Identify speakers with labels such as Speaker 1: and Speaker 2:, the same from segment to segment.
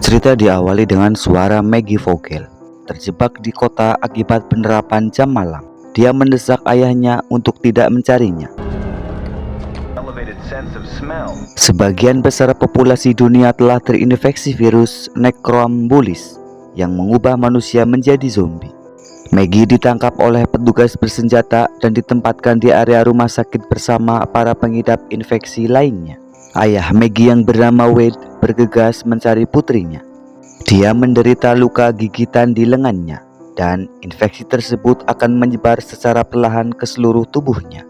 Speaker 1: Cerita diawali dengan suara Maggie Vogel, terjebak di kota akibat penerapan jam malam. Dia mendesak ayahnya untuk tidak mencarinya. Sebagian besar populasi dunia telah terinfeksi virus Necrombulis yang mengubah manusia menjadi zombie. Maggie ditangkap oleh petugas bersenjata dan ditempatkan di area rumah sakit bersama para pengidap infeksi lainnya. Ayah Maggie yang bernama Wade bergegas mencari putrinya. Dia menderita luka gigitan di lengannya dan infeksi tersebut akan menyebar secara perlahan ke seluruh tubuhnya.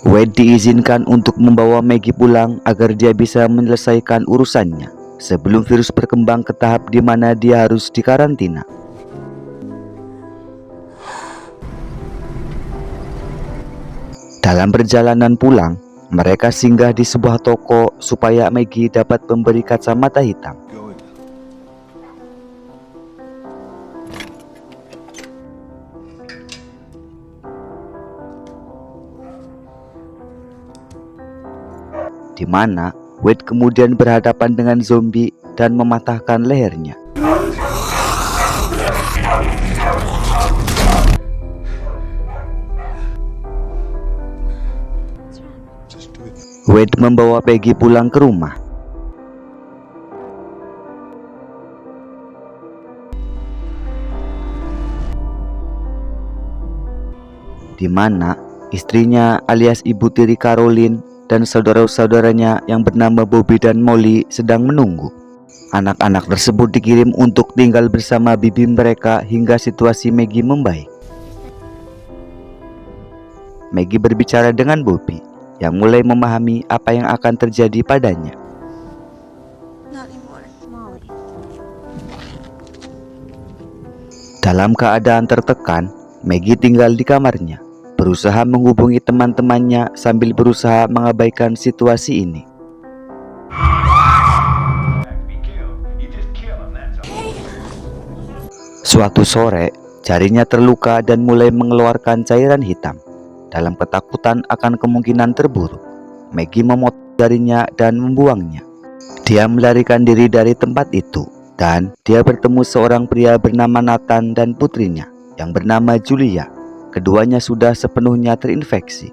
Speaker 1: Wade diizinkan untuk membawa Maggie pulang agar dia bisa menyelesaikan urusannya sebelum virus berkembang ke tahap di mana dia harus dikarantina. Dalam perjalanan pulang, mereka singgah di sebuah toko supaya Maggie dapat memberi kacamata hitam. Di mana Wade kemudian berhadapan dengan zombie dan mematahkan lehernya. Wade membawa Peggy pulang ke rumah. Di mana istrinya alias ibu tiri Caroline dan saudara-saudaranya yang bernama Bobby dan Molly sedang menunggu. Anak-anak tersebut dikirim untuk tinggal bersama bibi mereka hingga situasi Maggie membaik. Maggie berbicara dengan Bobby yang mulai memahami apa yang akan terjadi padanya. Dalam keadaan tertekan, Maggie tinggal di kamarnya, berusaha menghubungi teman-temannya sambil berusaha mengabaikan situasi ini. Suatu sore, jarinya terluka dan mulai mengeluarkan cairan hitam. Dalam ketakutan akan kemungkinan terburuk, Maggie memotong jarinya dan membuangnya. Dia melarikan diri dari tempat itu dan dia bertemu seorang pria bernama Nathan dan putrinya yang bernama Julia. Keduanya sudah sepenuhnya terinfeksi.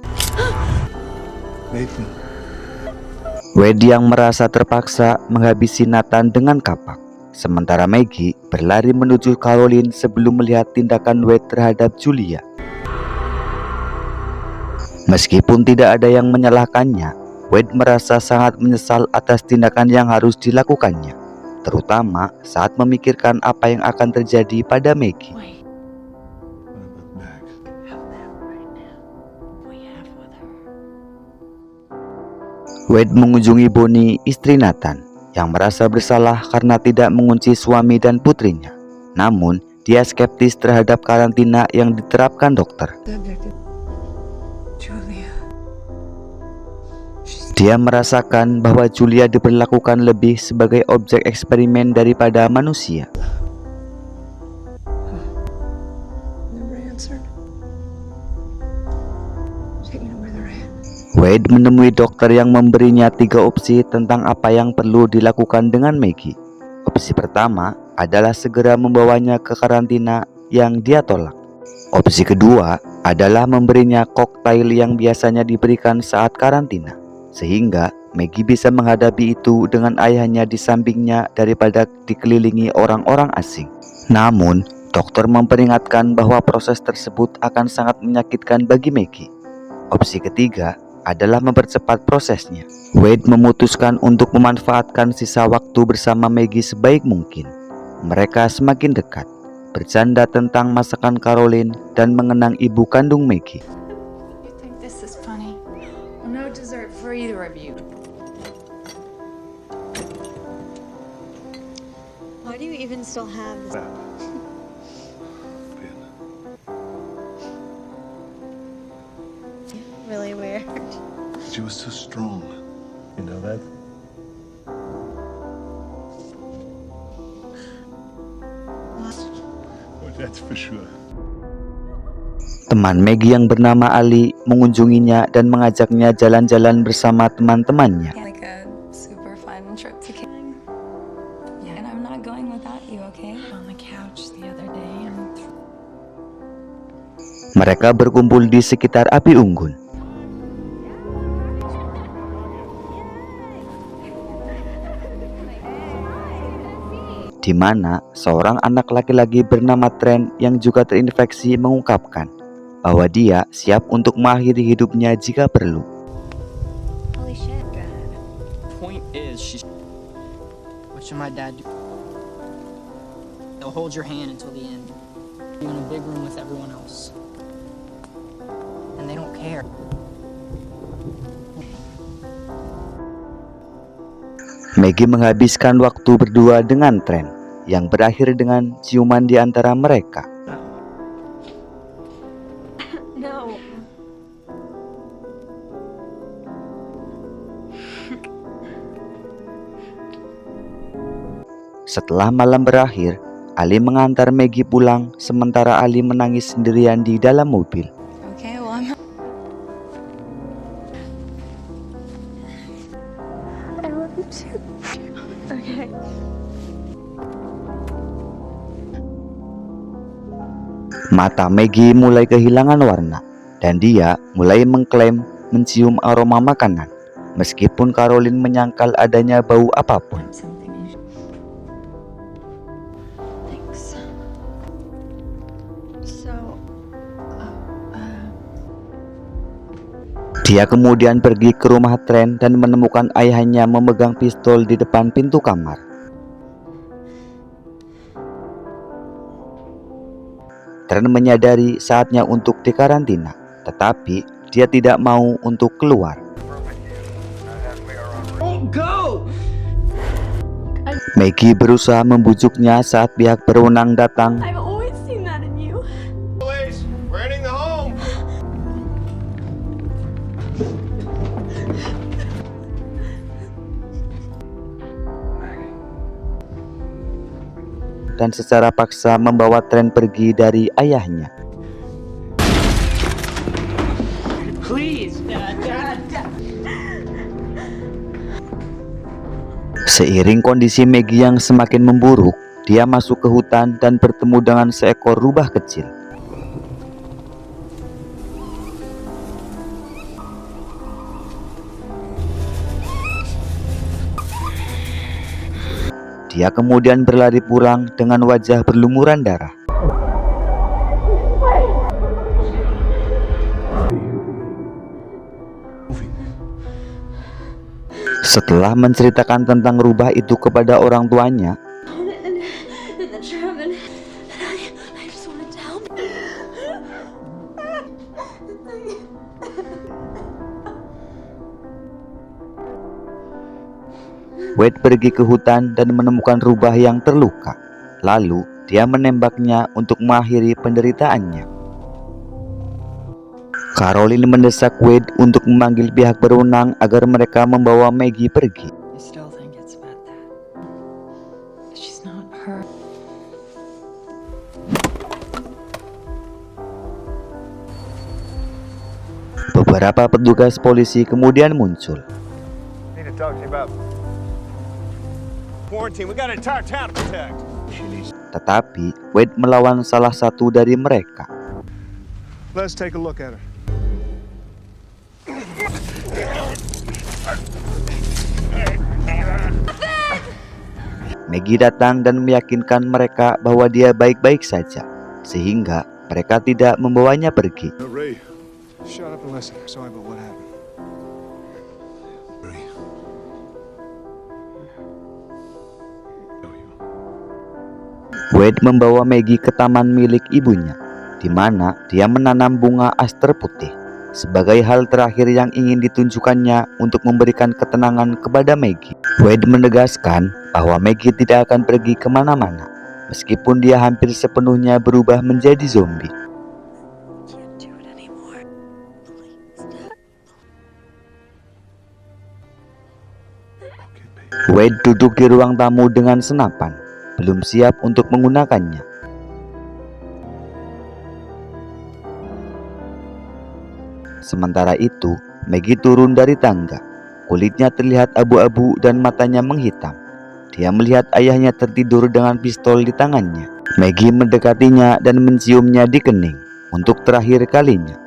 Speaker 1: Wade yang merasa terpaksa menghabisi Nathan dengan kapak, sementara Maggie berlari menuju Caroline sebelum melihat tindakan Wade terhadap Julia. Meskipun tidak ada yang menyalahkannya, Wade merasa sangat menyesal atas tindakan yang harus dilakukannya, terutama saat memikirkan apa yang akan terjadi pada Maggie. Wade mengunjungi Bonnie, istri Nathan, yang merasa bersalah karena tidak mengunci suami dan putrinya. Namun, dia skeptis terhadap karantina yang diterapkan dokter. Dia merasakan bahwa Julia diperlakukan lebih sebagai objek eksperimen daripada manusia. Wade menemui dokter yang memberinya 3 opsi tentang apa yang perlu dilakukan dengan Maggie. Opsi pertama adalah segera membawanya ke karantina yang dia tolak. Opsi kedua adalah memberinya koktail yang biasanya diberikan saat karantina, sehingga Maggie bisa menghadapi itu dengan ayahnya di sampingnya daripada dikelilingi orang-orang asing. Namun, dokter memperingatkan bahwa proses tersebut akan sangat menyakitkan bagi Maggie. Opsi ketiga adalah mempercepat prosesnya. Wade memutuskan untuk memanfaatkan sisa waktu bersama Maggie sebaik mungkin. Mereka semakin dekat, bercanda tentang masakan Caroline dan mengenang ibu kandung Maggie.
Speaker 2: Why do you even still have this? Really weird.
Speaker 3: She was too strong. You know that? Well, that's for sure.
Speaker 1: Teman Maggie yang bernama Ali mengunjunginya dan mengajaknya jalan-jalan bersama teman-temannya.
Speaker 2: Like a
Speaker 1: Mereka berkumpul di sekitar api unggun. Di mana seorang anak laki-laki bernama Trent yang juga terinfeksi mengungkapkan bahwa dia siap untuk mengakhiri hidupnya jika perlu.
Speaker 2: Holy shit, Dad.
Speaker 4: Point is, what should my dad do? They'll hold your hand until the end. You're in a big room with everyone else. And they don't care.
Speaker 1: Maggie menghabiskan waktu berdua dengan Trent yang berakhir dengan ciuman di antara mereka.
Speaker 2: No.
Speaker 1: Setelah malam berakhir, Ali mengantar Maggie pulang sementara Ali menangis sendirian di dalam mobil.
Speaker 2: Okay, well, I'm. I love you too. Okay.
Speaker 1: Mata Maggie mulai kehilangan warna dan dia mulai mengklaim mencium aroma makanan, meskipun Caroline menyangkal adanya bau apapun.
Speaker 2: Something you should. Thanks. So,
Speaker 1: Dia kemudian pergi ke rumah Trent dan menemukan ayahnya memegang pistol di depan pintu kamar. Trent menyadari saatnya untuk dikarantina, tetapi dia tidak mau untuk keluar. Maggie berusaha membujuknya saat pihak berwenang datang.
Speaker 2: I've always seen that in you.
Speaker 3: Police, we're entering the home.
Speaker 1: Dan secara paksa membawa Trent pergi dari ayahnya.
Speaker 4: Please, Dad.
Speaker 1: Seiring kondisi Maggie yang semakin memburuk, dia masuk ke hutan dan bertemu dengan seekor rubah kecil. Dia kemudian berlari pulang dengan wajah berlumuran darah. Setelah menceritakan tentang rubah itu kepada orang tuanya,
Speaker 2: And the tram, and I just want to tell me.
Speaker 1: Wade pergi ke hutan dan menemukan rubah yang terluka. Lalu dia menembaknya untuk mengakhiri penderitaannya. Caroline mendesak Wade untuk memanggil pihak berwenang agar mereka membawa Maggie pergi.
Speaker 4: I still think it's about that. She's not her.
Speaker 1: Beberapa petugas polisi kemudian muncul.
Speaker 3: Need to talk to you about quarantine. We got an entire town to protect.
Speaker 1: Tetapi Wade melawan salah satu dari mereka.
Speaker 3: Let's take a look at her.
Speaker 1: Maggie datang dan meyakinkan mereka bahwa dia baik-baik saja, sehingga mereka tidak membawanya pergi.
Speaker 3: Ray, shut up and listen. Sorry about what happened. Ray. Know you.
Speaker 1: Wade membawa Maggie ke taman milik ibunya, di mana dia menanam bunga aster putih sebagai hal terakhir yang ingin ditunjukkannya untuk memberikan ketenangan kepada Maggie. Wade menegaskan bahwa Maggie tidak akan pergi kemana-mana, meskipun dia hampir sepenuhnya berubah menjadi zombie.
Speaker 2: Can't do it anymore. Please, Dad.
Speaker 3: Okay, baby.
Speaker 1: Wade duduk di ruang tamu dengan senapan, belum siap untuk menggunakannya. Sementara itu, Maggie turun dari tangga. Kulitnya terlihat abu-abu dan matanya menghitam. Dia melihat ayahnya tertidur dengan pistol di tangannya. Maggie mendekatinya dan menciumnya di kening. untuk terakhir kalinya.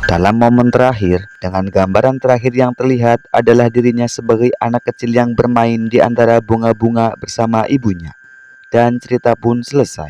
Speaker 1: Dalam momen terakhir, dengan gambaran terakhir yang terlihat adalah dirinya sebagai anak kecil yang bermain di antara bunga-bunga bersama ibunya. Dan cerita pun selesai.